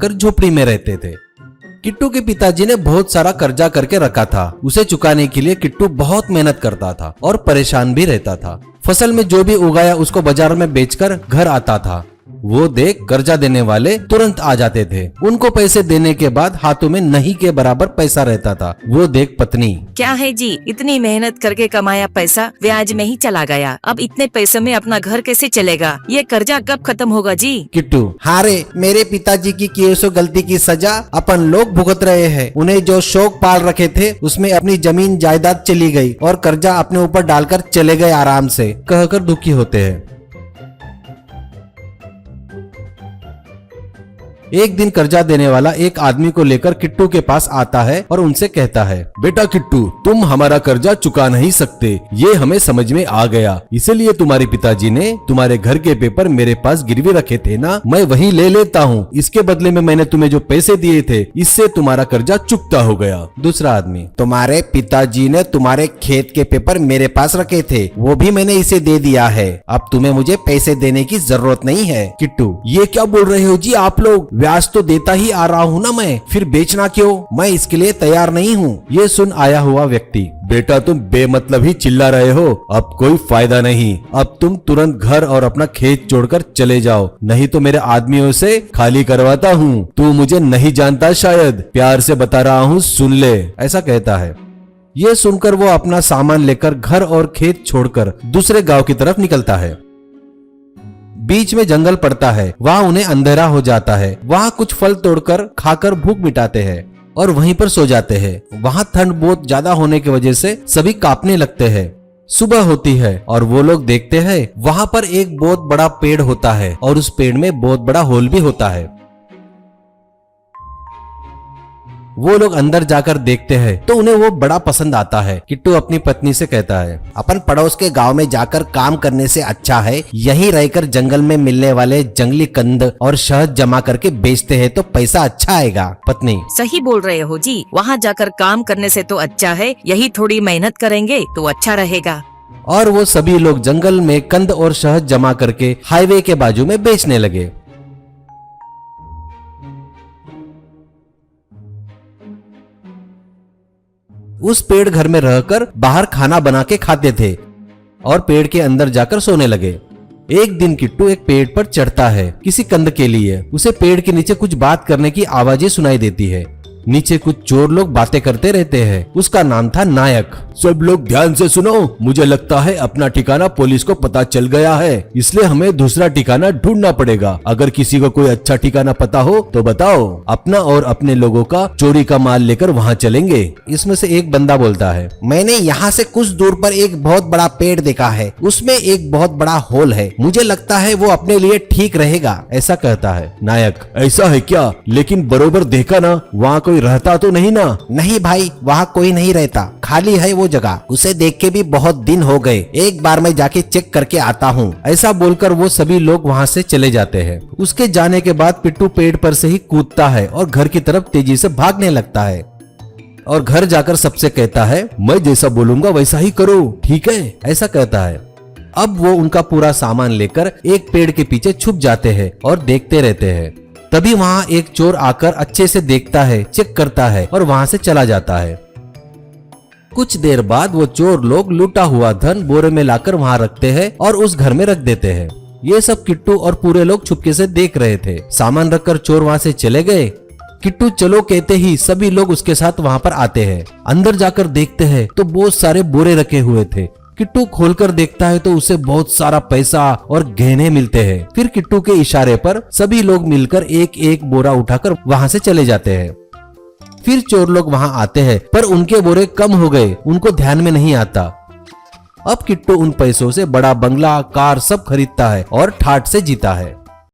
कर झोपड़ी में रहते थे। किट्टू के पिताजी ने बहुत सारा कर्जा करके रखा था। उसे चुकाने के लिए किट्टू बहुत मेहनत करता था और परेशान भी रहता था। फसल में जो भी उगाया उसको बाजार में बेचकर घर आता था। वो देख कर्जा देने वाले तुरंत आ जाते थे। उनको पैसे देने के बाद हाथों में नहीं के बराबर पैसा रहता था। वो देख पत्नी, क्या है जी, इतनी मेहनत करके कमाया पैसा ब्याज में ही चला गया। अब इतने पैसे में अपना घर कैसे चलेगा? ये कर्जा कब खत्म होगा जी? किट्टू, हारे मेरे पिताजी की किए सो गलती की सजा अपन लोग भुगत रहे हैं। उन्हें जो शौक पाल रखे थे उसमें अपनी जमीन जायदाद चली गई और कर्जा अपने ऊपर डालकर चले गए आराम से, कहकर दुखी होते हैं। एक दिन कर्जा देने वाला एक आदमी को लेकर किट्टू के पास आता है और उनसे कहता है, बेटा किट्टू, तुम हमारा कर्जा चुका नहीं सकते, ये हमें समझ में आ गया। इसीलिए तुम्हारे पिताजी ने तुम्हारे घर के पेपर मेरे पास गिरवी रखे थे ना, मैं वही ले लेता हूँ। इसके बदले में मैंने तुम्हें जो पैसे दिए थे, इससे तुम्हारा कर्जा चुकता हो गया। दूसरा आदमी, तुम्हारे पिताजी ने तुम्हारे खेत के पेपर मेरे पास रखे थे, वो भी मैंने इसे दे दिया है। अब तुम्हें मुझे पैसे देने की जरूरत नहीं है। किट्टू, ये क्या बोल रहे हो जी आप लोग? ब्याज तो देता ही आ रहा हूँ ना मैं, फिर बेचना क्यों? मैं इसके लिए तैयार नहीं हूँ। ये सुन आया हुआ व्यक्ति, बेटा तुम बेमतलब ही चिल्ला रहे हो, अब कोई फायदा नहीं। अब तुम तुरंत घर और अपना खेत छोड़कर चले जाओ, नहीं तो मेरे आदमियों से खाली करवाता हूँ। तू मुझे नहीं जानता शायद, प्यार से बता रहा हूँ, सुन ले, ऐसा कहता है। ये सुनकर वो अपना सामान लेकर घर और खेत छोड़कर दूसरे गांव की तरफ निकलता है। बीच में जंगल पड़ता है, वहाँ उन्हें अंधेरा हो जाता है। वहाँ कुछ फल तोड़कर खाकर भूख मिटाते हैं और वहीं पर सो जाते हैं। वहाँ ठंड बहुत ज्यादा होने की वजह से सभी कांपने लगते हैं। सुबह होती है और वो लोग देखते हैं वहाँ पर एक बहुत बड़ा पेड़ होता है और उस पेड़ में बहुत बड़ा होल भी होता है। वो लोग अंदर जाकर देखते हैं तो उन्हें वो बड़ा पसंद आता है। किट्टू अपनी पत्नी से कहता है, अपन पड़ोस के गांव में जाकर काम करने से अच्छा है यहीं रहकर जंगल में मिलने वाले जंगली कंद और शहद जमा करके बेचते हैं तो पैसा अच्छा आएगा। पत्नी, सही बोल रहे हो जी, वहाँ जाकर काम करने से तो अच्छा है यही थोड़ी मेहनत करेंगे तो अच्छा रहेगा। और वो सभी लोग जंगल में कंद और शहद जमा करके हाईवे के बाजू में बेचने लगे। उस पेड़ घर में रहकर बाहर खाना बना के खाते थे और पेड़ के अंदर जाकर सोने लगे। एक दिन किट्टू एक पेड़ पर चढ़ता है किसी कंद के लिए। उसे पेड़ के नीचे कुछ बात करने की आवाजें सुनाई देती है। नीचे कुछ चोर लोग बातें करते रहते हैं। उसका नाम था नायक। सब लोग ध्यान से सुनो, मुझे लगता है अपना ठिकाना पुलिस को पता चल गया है, इसलिए हमें दूसरा ठिकाना ढूंढना पड़ेगा। अगर किसी को कोई अच्छा ठिकाना पता हो तो बताओ, अपना और अपने लोगों का चोरी का माल लेकर वहाँ चलेंगे। इसमें से एक बंदा बोलता है, मैंने यहाँ से कुछ दूर पर एक बहुत बड़ा पेड़ देखा है, उसमें एक बहुत बड़ा होल है, मुझे लगता है वो अपने लिए ठीक रहेगा, ऐसा कहता है। नायक, ऐसा है क्या? लेकिन बरोबर देखा ना, वहाँ कोई रहता तो नहीं ना? नहीं भाई, वहाँ कोई नहीं रहता, खाली है वो जगह, उसे देख के भी बहुत दिन हो गए, एक बार मैं जाके चेक करके आता हूँ। ऐसा बोलकर वो सभी लोग वहाँ से चले जाते हैं। उसके जाने के बाद पिट्टू पेड़ पर से ही कूदता है और घर की तरफ तेजी से भागने लगता है और घर जाकर सबसे कहता है, मैं जैसा बोलूंगा वैसा ही करो, ठीक है, ऐसा कहता है। अब वो उनका पूरा सामान लेकर एक पेड़ के पीछे छुप जाते हैं और देखते रहते हैं। तभी वहाँ एक चोर आकर अच्छे से देखता है, चेक करता है और वहाँ से चला जाता है। कुछ देर बाद वो चोर लोग लूटा हुआ धन बोरे में लाकर वहाँ रखते हैं और उस घर में रख देते हैं। ये सब किट्टू और पूरे लोग छुपके से देख रहे थे। सामान रखकर चोर वहाँ से चले गए। किट्टू चलो कहते ही सभी लोग उसके साथ वहाँ पर आते हैं। अंदर जाकर देखते हैं तो बहुत सारे बोरे रखे हुए थे। किट्टू खोलकर देखता है तो उसे बहुत सारा पैसा और गहने मिलते हैं। फिर किट्टू के इशारे पर सभी लोग मिलकर एक एक बोरा उठाकर वहाँ से चले जाते हैं। फिर चोर लोग वहाँ आते हैं पर उनके बोरे कम हो गए, उनको ध्यान में नहीं आता। अब किट्टू उन पैसों से बड़ा बंगला, कार सब खरीदता है और ठाठ से जीता है।